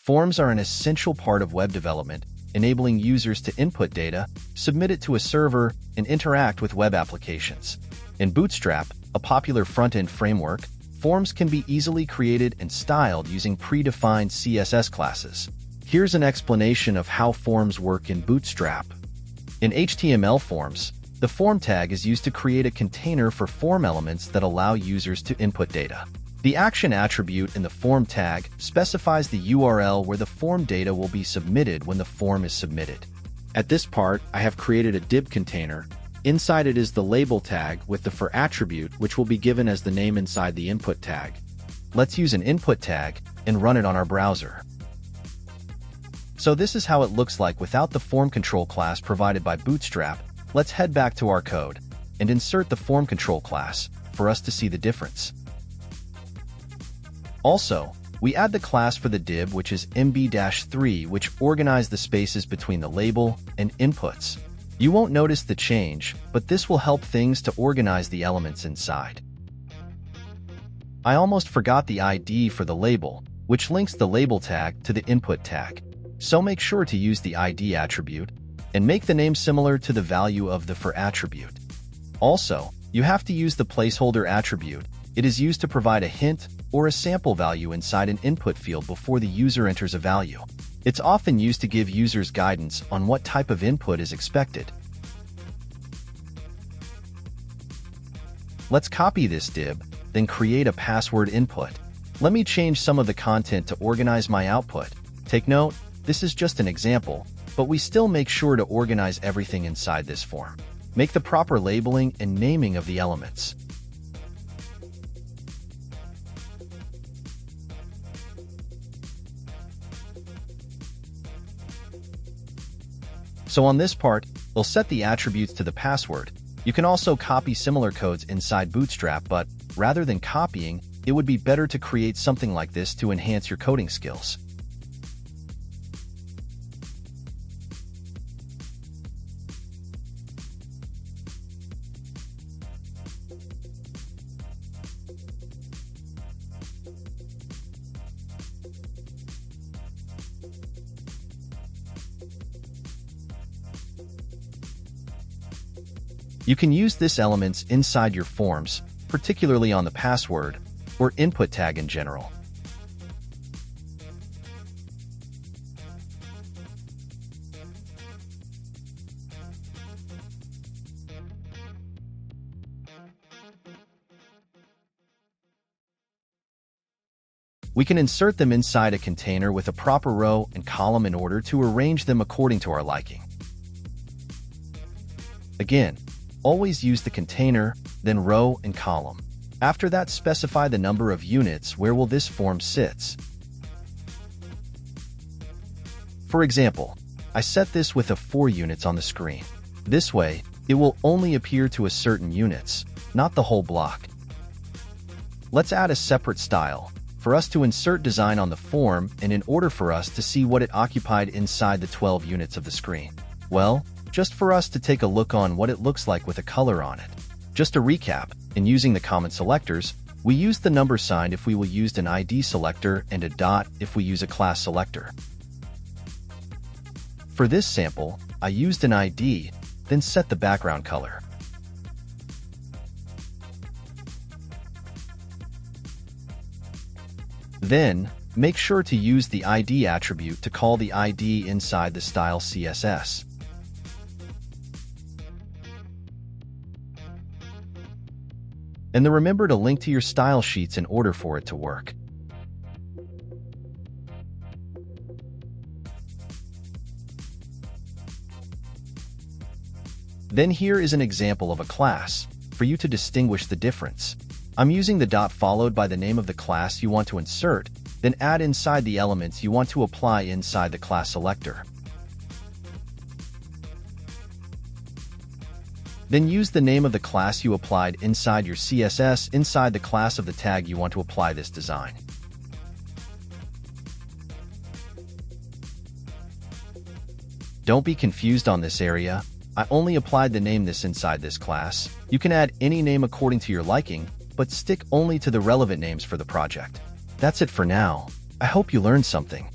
Forms are an essential part of web development, enabling users to input data, submit it to a server, and interact with web applications. In Bootstrap, a popular front-end framework, forms can be easily created and styled using predefined CSS classes. Here's an explanation of how forms work in Bootstrap. In HTML forms, the form tag is used to create a container for form elements that allow users to input data. The action attribute in the form tag specifies the URL where the form data will be submitted when the form is submitted. At this part, I have created a div container. Inside it is the label tag with the for attribute, which will be given as the name inside the input tag. Let's use an input tag and run it on our browser. So this is how it looks like without the form control class provided by Bootstrap. Let's head back to our code and insert the form control class for us to see the difference. Also, we add the class for the div, which is mb-3, which organizes the spaces between the label and inputs. You won't notice the change, but this will help things to organize the elements inside. I almost forgot the ID for the label, which links the label tag to the input tag. So make sure to use the ID attribute and make the name similar to the value of the for attribute. Also, you have to use the placeholder attribute. It is used to provide a hint or a sample value inside an input field before the user enters a value. It's often used to give users guidance on what type of input is expected. Let's copy this div, then create a password input. Let me change some of the content to organize my output. Take note, this is just an example, but we still make sure to organize everything inside this form. Make the proper labeling and naming of the elements. So on this part, we'll set the attributes to the password. You can also copy similar codes inside Bootstrap, but rather than copying, it would be better to create something like this to enhance your coding skills. You can use this elements inside your forms, particularly on the password or input tag in general. We can insert them inside a container with a proper row and column in order to arrange them according to our liking. Again, always use the container, then row and column. After that, specify the number of units where will this form sits. For example, I set this with a 4 units on the screen. This way, it will only appear to a certain units, not the whole block. Let's add a separate style for us to insert design on the form and in order for us to see what it occupied inside the 12 units of the screen. Well, just for us to take a look on what it looks like with a color on it. Just to recap, in using the common selectors, we used the number sign if we will use an ID selector and a dot if we use a class selector. For this sample, I used an ID, then set the background color. Then, make sure to use the ID attribute to call the ID inside the style CSS. And then remember to link to your style sheets in order for it to work. Then here is an example of a class, for you to distinguish the difference. I'm using the dot followed by the name of the class you want to insert, then add inside the elements you want to apply inside the class selector. Then use the name of the class you applied inside your CSS inside the class of the tag you want to apply this design. Don't be confused on this area. I only applied the name this inside this class. You can add any name according to your liking, but stick only to the relevant names for the project. That's it for now. I hope you learned something.